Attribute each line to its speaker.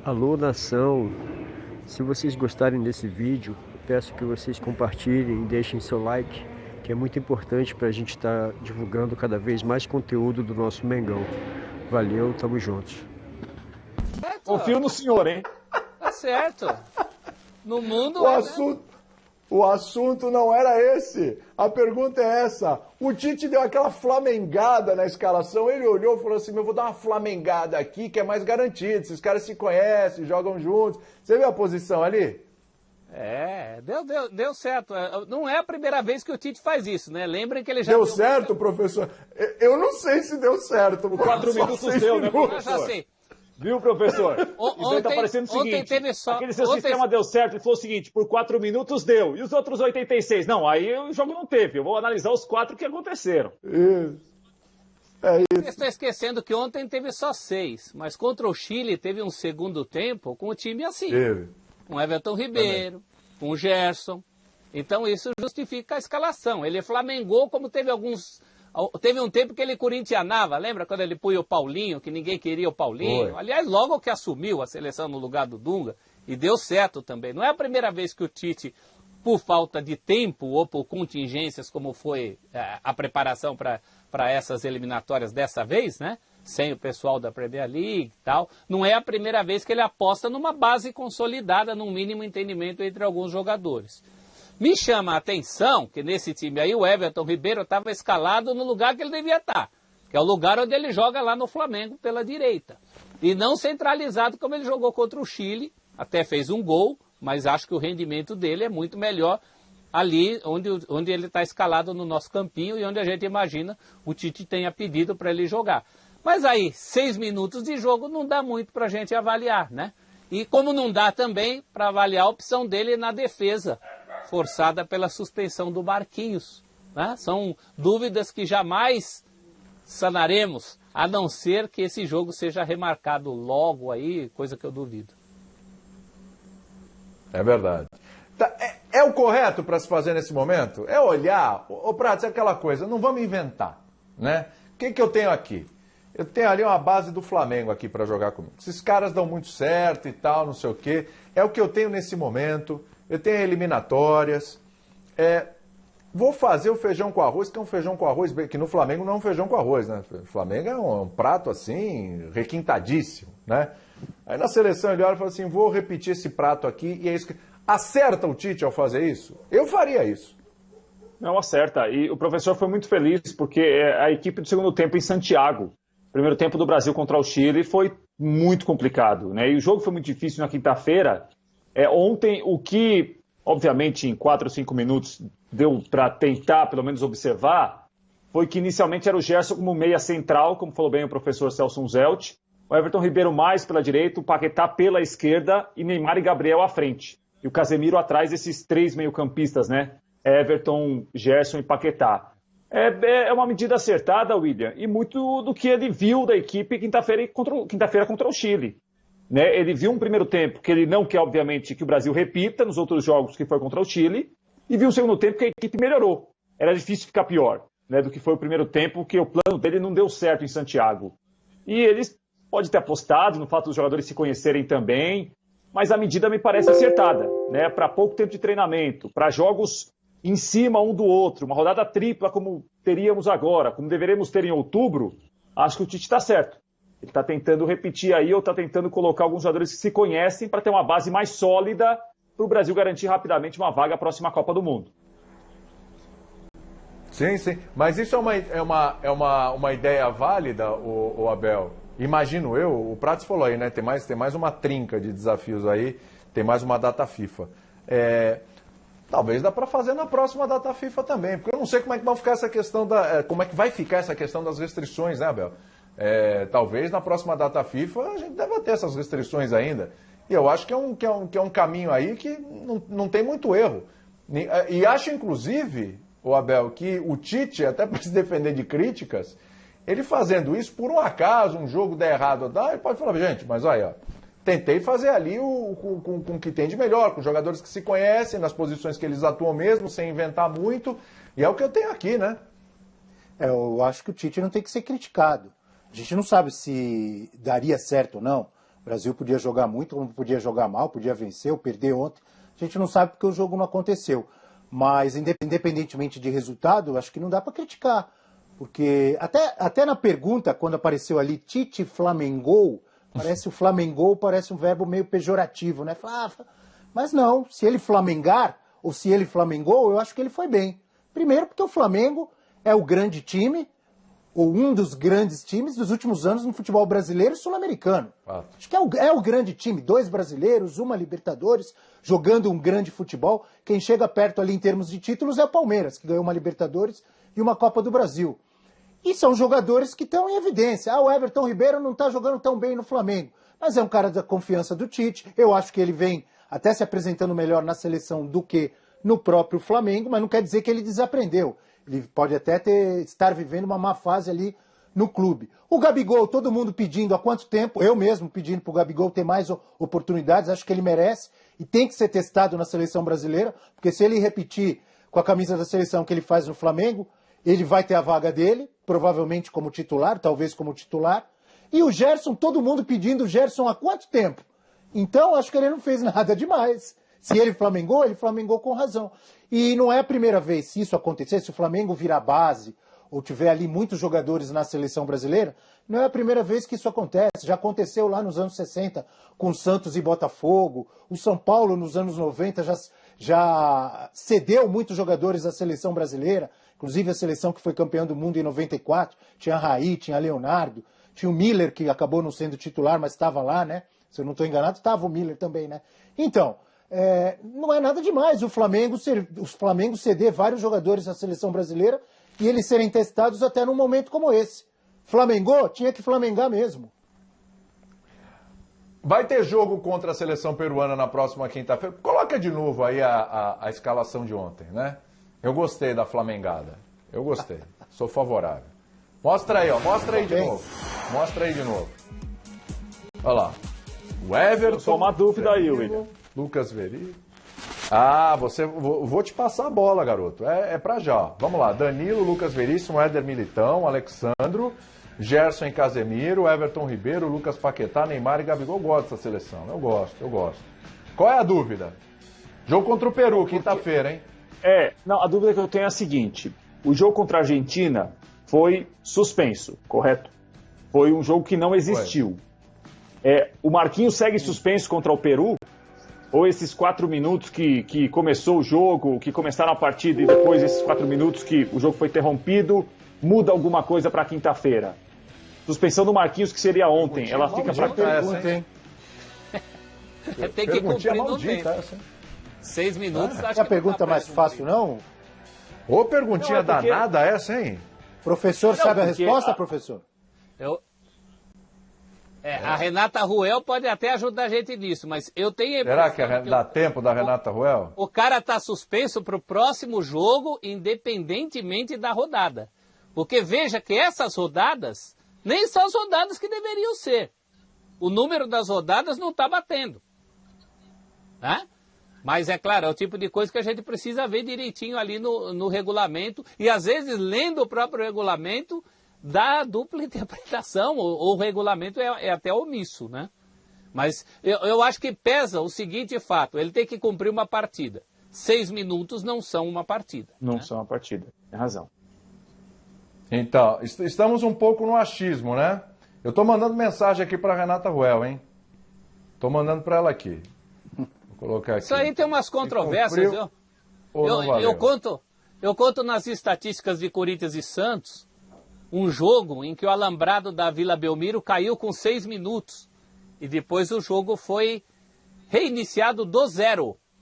Speaker 1: Alô, nação! Se vocês gostarem desse vídeo, peço que vocês compartilhem e deixem seu like, que é muito importante para a gente estar divulgando cada vez mais conteúdo do nosso Mengão. Valeu, tamo juntos.
Speaker 2: Confio no senhor, hein?
Speaker 3: Tá certo. No mundo
Speaker 4: O assunto não era esse. A pergunta é essa. O Tite deu aquela flamengada na escalação. Ele olhou e falou assim, eu vou dar uma flamengada aqui que é mais garantido. Esses caras se conhecem, jogam juntos. Você viu a posição ali?
Speaker 3: Deu certo. Não é a primeira vez que o Tite faz isso, né? Lembrem que ele já
Speaker 4: deu certo, professor? Eu não sei se deu certo.
Speaker 2: Por 4 minutos deu, né, professor?
Speaker 3: Eu já sei.
Speaker 2: Viu, professor? Isso aí tá parecendo o seguinte, aquele seu sistema deu certo, ele falou o seguinte, por 4 minutos deu, e os outros 86? Não, aí o jogo não teve, eu vou analisar os 4 que aconteceram.
Speaker 4: Isso.
Speaker 3: Você está esquecendo que ontem teve só 6, mas contra o Chile teve um segundo tempo com o time assim.
Speaker 4: Teve.
Speaker 3: Com Everton Ribeiro, com o Gerson. Então isso justifica a escalação. Ele flamengou como teve alguns... Teve um tempo que ele corintianava, lembra quando ele punha o Paulinho, que ninguém queria o Paulinho?
Speaker 4: Foi.
Speaker 3: Aliás, logo que assumiu a seleção no lugar do Dunga, e deu certo também. Não é a primeira vez que o Tite, por falta de tempo ou por contingências, como foi a preparação para essas eliminatórias dessa vez, né? Sem o pessoal da Premier League e tal, não é a primeira vez que ele aposta numa base consolidada, num mínimo entendimento entre alguns jogadores. Me chama a atenção que nesse time aí o Everton Ribeiro estava escalado no lugar que ele devia estar, que é o lugar onde ele joga lá no Flamengo pela direita. E não centralizado como ele jogou contra o Chile, até fez um gol, mas acho que o rendimento dele é muito melhor ali onde ele está escalado no nosso campinho e onde a gente imagina o Tite tenha pedido para ele jogar. Mas aí, 6 minutos de jogo não dá muito para a gente avaliar, né? E como não dá também para avaliar a opção dele na defesa, forçada pela suspensão do Marquinhos, né? São dúvidas que jamais sanaremos, a não ser que esse jogo seja remarcado logo aí, coisa que eu duvido.
Speaker 4: É verdade. É o correto para se fazer nesse momento? É olhar, ô Prato, é aquela coisa, não vamos inventar, né? O que eu tenho aqui? Eu tenho ali uma base do Flamengo aqui para jogar comigo. Esses caras dão muito certo e tal, não sei o quê. É o que eu tenho nesse momento. Eu tenho eliminatórias. Vou fazer o feijão com arroz, que é um feijão com arroz, que no Flamengo não é um feijão com arroz, né? O Flamengo é um prato assim, requintadíssimo, né? Aí na seleção ele olha e fala assim, vou repetir esse prato aqui, e é isso que... Acerta o Tite ao fazer isso? Eu faria isso.
Speaker 2: Não, acerta. E o professor foi muito feliz, porque a equipe do segundo tempo em Santiago, primeiro tempo do Brasil contra o Chile, foi muito complicado, né? E o jogo foi muito difícil na quinta-feira. Ontem, o que, obviamente, em 4 ou 5 minutos deu para tentar, pelo menos, observar, foi que inicialmente era o Gerson como meia central, como falou bem o professor Celso Zelt, o Everton Ribeiro mais pela direita, o Paquetá pela esquerda e Neymar e Gabriel à frente. E o Casemiro atrás desses 3 meio-campistas, né? Everton, Gerson e Paquetá. É uma medida acertada, William, e muito do que ele viu da equipe quinta-feira contra o Chile. Né? Ele viu um primeiro tempo que ele não quer, obviamente, que o Brasil repita nos outros jogos que foi contra o Chile, e viu um segundo tempo que a equipe melhorou. Era difícil ficar pior, né, do que foi o primeiro tempo, que o plano dele não deu certo em Santiago. E ele pode ter apostado no fato dos jogadores se conhecerem também, mas a medida me parece acertada, né? Para pouco tempo de treinamento, para jogos em cima um do outro, uma rodada tripla como teríamos agora, como deveremos ter em outubro, acho que o Tite está certo. Ele está tentando repetir aí, ou está tentando colocar alguns jogadores que se conhecem para ter uma base mais sólida para o Brasil garantir rapidamente uma vaga à próxima Copa do Mundo.
Speaker 4: Sim, sim. Mas isso é uma ideia válida, o Abel? Imagino eu, o Pratos falou aí, né? Tem mais uma trinca de desafios aí, tem mais uma data FIFA. Talvez dá para fazer na próxima data FIFA também, porque eu não sei como é que vai ficar essa questão como é que vai ficar essa questão das restrições, né, Abel? Talvez na próxima data FIFA a gente deva ter essas restrições ainda. E eu acho que é um caminho aí que não tem muito erro. E acho, inclusive, o Abel, que o Tite, até para se defender de críticas, ele fazendo isso, por um acaso, um jogo der errado, ele pode falar, gente, mas olha, tentei fazer ali com o que tem de melhor, com jogadores que se conhecem, nas posições que eles atuam mesmo, sem inventar muito, e é o que eu tenho aqui, né?
Speaker 5: Eu acho que o Tite não tem que ser criticado. A gente não sabe se daria certo ou não, Brasil podia jogar muito, como podia jogar mal, podia vencer ou perder ontem. A gente não sabe porque o jogo não aconteceu. Mas, independentemente de resultado, acho que não dá para criticar. Porque até na pergunta, quando apareceu ali Tite Flamengou, parece o Flamengou, parece um verbo meio pejorativo, né? Mas não, se ele flamengar, ou se ele flamengou, eu acho que ele foi bem. Primeiro porque o Flamengo é o grande time, ou um dos grandes times dos últimos anos no futebol brasileiro e sul-americano. Acho que é o grande time, 2 brasileiros, uma Libertadores, jogando um grande futebol. Quem chega perto ali em termos de títulos é o Palmeiras, que ganhou uma Libertadores e uma Copa do Brasil. E são jogadores que estão em evidência. O Everton Ribeiro não está jogando tão bem no Flamengo, mas é um cara da confiança do Tite. Eu acho que ele vem até se apresentando melhor na seleção do que no próprio Flamengo, mas não quer dizer que ele desaprendeu. Ele pode até estar vivendo uma má fase ali no clube. O Gabigol, todo mundo pedindo há quanto tempo, eu mesmo pedindo para o Gabigol ter mais oportunidades, acho que ele merece e tem que ser testado na seleção brasileira, porque se ele repetir com a camisa da seleção que ele faz no Flamengo, ele vai ter a vaga dele, provavelmente como titular, talvez como titular. E o Gerson, todo mundo pedindo o Gerson há quanto tempo? Então, acho que ele não fez nada demais. Se ele flamengou com razão. E não é a primeira vez, se isso acontecer, se o Flamengo virar base, ou tiver ali muitos jogadores na seleção brasileira, não é a primeira vez que isso acontece. Já aconteceu lá nos anos 60 com Santos e Botafogo. O São Paulo, nos anos 90, já cedeu muitos jogadores à seleção brasileira, inclusive a seleção que foi campeã do mundo em 94. Tinha Raí, tinha Leonardo, tinha o Miller, que acabou não sendo titular, mas estava lá, né? Se eu não estou enganado, estava o Miller também, né? Então, não é nada demais o Flamengo ceder vários jogadores à seleção brasileira e eles serem testados até num momento como esse. Flamengou, tinha que flamengar mesmo.
Speaker 4: Vai ter jogo contra a seleção peruana na próxima quinta-feira. Coloca de novo aí a escalação de ontem, né? Eu gostei da flamengada. Eu gostei. Sou favorável. Mostra aí, ó. Mostra aí de novo. Mostra aí de novo. Olha lá. O Everton.
Speaker 2: Só uma dúvida aí, William.
Speaker 4: Lucas Veríssimo. Vou te passar a bola, garoto. É pra já. Vamos lá. Danilo, Lucas Veríssimo, Éder Militão, Alexandro, Gerson e Casemiro, Everton Ribeiro, Lucas Paquetá, Neymar e Gabigol. Eu gosto dessa seleção. Eu gosto. Qual é a dúvida? Jogo contra o Peru, quinta-feira, hein?
Speaker 2: Não, a dúvida que eu tenho é a seguinte. O jogo contra a Argentina foi suspenso, correto? Foi um jogo que não existiu. O Marquinhos segue suspenso contra o Peru? Ou esses 4 minutos que começou o jogo, que começaram a partida e depois esses 4 minutos que o jogo foi interrompido, muda alguma coisa para quinta-feira? Suspensão do Marquinhos, que seria ontem, ela fica para
Speaker 4: pergunta, hein?
Speaker 3: Tem que cumprir no tempo. 6 minutos, acho que
Speaker 5: a pergunta mais fácil, não?
Speaker 4: Ô, perguntinha danada essa, hein?
Speaker 5: Professor, sabe a resposta, professor?
Speaker 3: A Renata Ruel pode até ajudar a gente nisso, mas eu tenho a
Speaker 4: impressão. Será que dá tempo da Renata Ruel?
Speaker 3: O cara está suspenso para o próximo jogo, independentemente da rodada. Porque veja que essas rodadas nem são as rodadas que deveriam ser. O número das rodadas não está batendo. Né? Mas é claro, é o tipo de coisa que a gente precisa ver direitinho ali no regulamento. E às vezes, lendo o próprio regulamento, dá dupla interpretação, ou o regulamento é até omisso, né? Mas eu acho que pesa o seguinte fato, ele tem que cumprir uma partida. 6 minutos não são uma partida.
Speaker 2: Não são uma partida, tem razão.
Speaker 4: Então, estamos um pouco no achismo, né? Eu estou mandando mensagem aqui para Renata Ruel, hein? Estou mandando para ela aqui. Vou colocar aqui.
Speaker 3: Isso aí tem umas controvérsias, viu? Eu conto nas estatísticas de Corinthians e Santos um jogo em que o alambrado da Vila Belmiro caiu com 6 minutos. E depois o jogo foi reiniciado do zero.